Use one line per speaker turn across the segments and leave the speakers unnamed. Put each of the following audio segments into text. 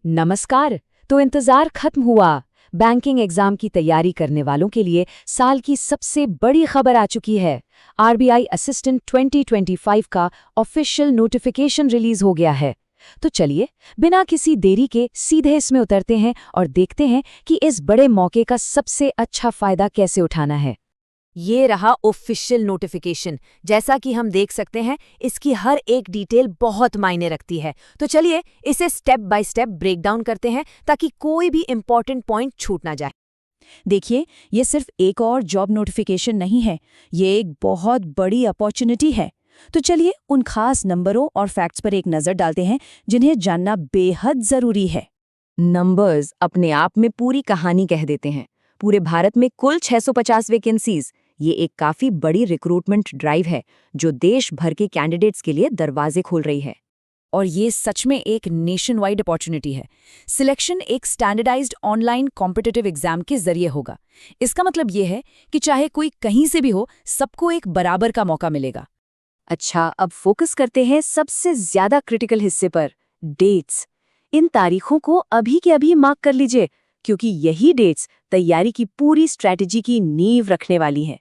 नमस्कार। तो इंतजार खत्म हुआ। बैंकिंग एग्जाम की तैयारी करने वालों के लिए साल की सबसे बड़ी खबर आ चुकी है। आरबीआई असिस्टेंट 2025 का ऑफिशियल नोटिफिकेशन रिलीज हो गया है। तो चलिए बिना किसी देरी के सीधे इसमें उतरते हैं और देखते हैं कि इस बड़े मौके का सबसे अच्छा फायदा कैसे उठाना है।
ये रहा ऑफिशियल नोटिफिकेशन। जैसा कि हम देख सकते हैं, इसकी हर एक डिटेल बहुत मायने रखती है। तो चलिए इसे step by step break down करते हैं ताकि कोई भी इंपॉर्टेंट पॉइंट छूट ना जाए।
देखिए, ये सिर्फ एक और जॉब नोटिफिकेशन नहीं है, ये एक बहुत बड़ी अपॉर्चुनिटी है। तो चलिए उन खास नंबरों और फैक्ट्स पर एक नज़र डालते हैं जिन्हें जानना बेहद ज़रूरी है।
नंबर्स अपने आप में पूरी कहानी कह देते हैं। पूरे भारत में कुल 650 वैकेंसीज। ये एक काफी बड़ी रिक्रूटमेंट ड्राइव है जो देश भर के कैंडिडेट्स के लिए दरवाजे खोल रही है।
और ये सच में एक नेशन वाइड अपॉर्चुनिटी है। सिलेक्शन एक स्टैंडर्डाइज्ड ऑनलाइन कॉम्पिटिटिव एग्जाम के जरिए होगा। इसका मतलब ये है कि चाहे कोई कहीं से भी हो, सबको एक बराबर का मौका मिलेगा।
अच्छा, अब फोकस करते हैं सबसे ज्यादा क्रिटिकल हिस्से पर, डेट्स। इन तारीखों को अभी के अभी मार्क कर लीजिए, क्योंकि यही डेट्स तैयारी की पूरी स्ट्रैटेजी की नींव रखने वाली हैं।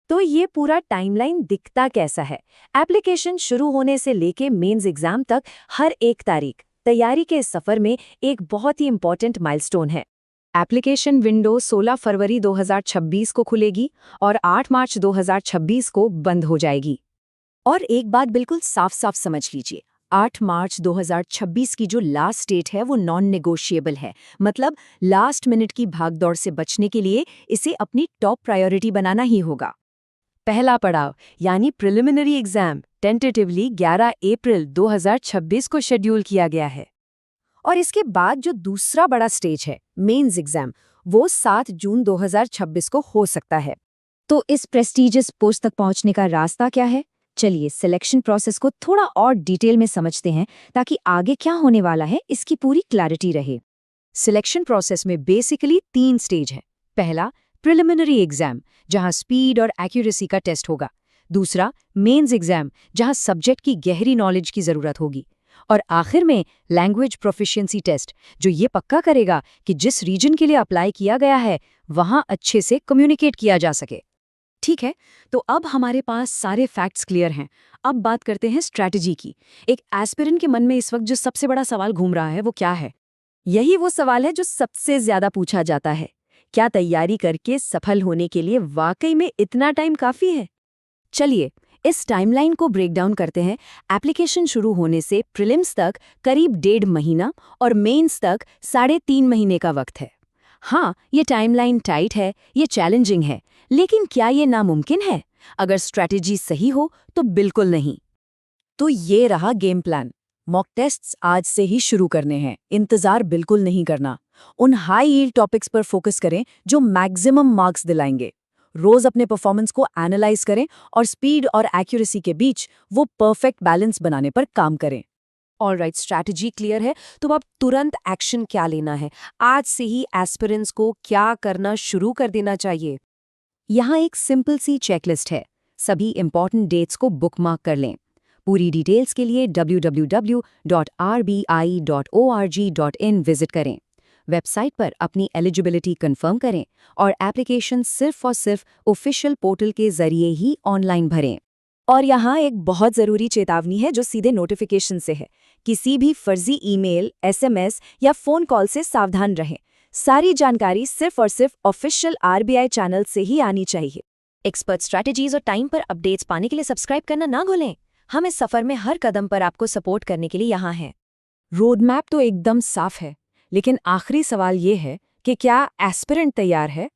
तो ये पूरा टाइमलाइन दिखता कैसा है? एप्लीकेशन शुरू होने से लेके मेंस एग्जाम तक हर एक तारीख तैयारी के सफर में एक बहुत ही इंपॉर्टेंट माइलस्टोन है। एप्लीकेशन विंडो 16 फरवरी 2026 को खुलेगी और 8 मार्च 2026 को बंद हो जाएगी। और एक बात बिल्कुल साफ साफ समझ लीजिए, 8 मार्च 2026 की जो लास्ट डेट है वो नॉन नेगोशिएबल है। मतलब लास्ट मिनट की भागदौड़ से बचने के लिए इसे अपनी टॉप प्रायोरिटी बनाना ही होगा। पहला पड़ाव यानी प्रिलिमिनरी एग्जाम टेंटेटिवली 11 अप्रैल 2026 को शेड्यूल किया गया है। और इसके बाद जो दूसरा बड़ा स्टेज है, मेंस एग्जाम, वो 7 जून 2026 को हो सकता है। तो इस प्रेस्टीजियस पोस्ट तक पहुंचने का रास्ता क्या है? चलिए सिलेक्शन प्रोसेस को थोड़ा और डिटेल में समझते हैं ताकि आगे क्या होने वाला है इसकी पूरी क्लैरिटी रहे। सिलेक्शन प्रोसेस में बेसिकली 3 स्टेज है। पहला प्रिलिमिनरी एग्जाम, जहां स्पीड और एक्यूरेसी का टेस्ट होगा। दूसरा मेंस एग्जाम, जहां सब्जेक्ट की गहरी नॉलेज की जरूरत होगी। और आखिर में लैंग्वेज प्रोफिशिएंसी टेस्ट, जो ये पक्का करेगा कि जिस रीजन के लिए अप्लाई किया गया है वहां अच्छे से कम्युनिकेट किया जा सके। ठीक है, तो अब हमारे पास सारे फैक्ट्स क्लियर हैं। अब बात करते हैं स्ट्रैटेजी की। एक एस्पिरेंट के मन में इस वक्त जो सबसे बड़ा सवाल घूम रहा है वो क्या है? यही वो सवाल है जो सबसे ज्यादा पूछा जाता है। क्या तैयारी करके सफल होने के लिए वाकई में इतना टाइम काफी है? चलिए इस टाइमलाइन को ब्रेक डाउन करते हैं। एप्लीकेशन शुरू होने से प्रीलिम्स तक करीब 1.5 महीना और मेंस तक 3.5 महीने का वक्त है। हाँ, ये टाइमलाइन टाइट है, ये चैलेंजिंग है, लेकिन क्या ये नामुमकिन है? अगर स्ट्रैटेजी सही हो तो बिल्कुल नहीं। तो ये रहा गेम प्लान। मॉक टेस्ट्स आज से ही शुरू करने हैं, इंतजार बिल्कुल नहीं करना। उन हाई यील्ड टॉपिक्स पर फोकस करें जो मैक्सिमम मार्क्स दिलाएंगे। रोज अपने परफॉर्मेंस को एनालाइज करें और स्पीड और एक्यूरेसी के बीच वो परफेक्ट बैलेंस बनाने पर काम करें। ऑलराइट, स्ट्रैटेजी क्लियर है, तो अब तुरंत एक्शन क्या लेना है? आज से ही एस्पिरेंट्स को क्या करना शुरू कर देना चाहिए? यहाँ एक सिंपल सी चेकलिस्ट है। सभी इंपॉर्टेंट डेट्स को बुकमार्क कर लें। पूरी डिटेल्स के लिए www.rbi.org.in विजिट करें। वेबसाइट पर अपनी एलिजिबिलिटी कंफर्म करें और एप्लीकेशन सिर्फ और सिर्फ ऑफिशियल पोर्टल के जरिए ही ऑनलाइन भरें। और यहाँ एक बहुत ज़रूरी चेतावनी है जो सीधे नोटिफिकेशन से है। किसी भी फर्जी ईमेल, एसएमएस या फ़ोन कॉल से सावधान रहें। सारी जानकारी सिर्फ और सिर्फ ऑफिशियल आरबीआई चैनल से ही आनी चाहिए। एक्सपर्ट स्ट्रैटेजीज और टाइम पर अपडेट्स पाने के लिए सब्सक्राइब करना ना भूलें। हम इस सफ़र में हर कदम पर आपको सपोर्ट करने के लिए यहाँ हैं। रोड मैप तो एकदम साफ है, लेकिन आखिरी सवाल ये है कि क्या एस्पिरेंट तैयार है?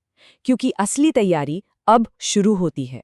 क्योंकि असली तैयारी अब शुरू होती है।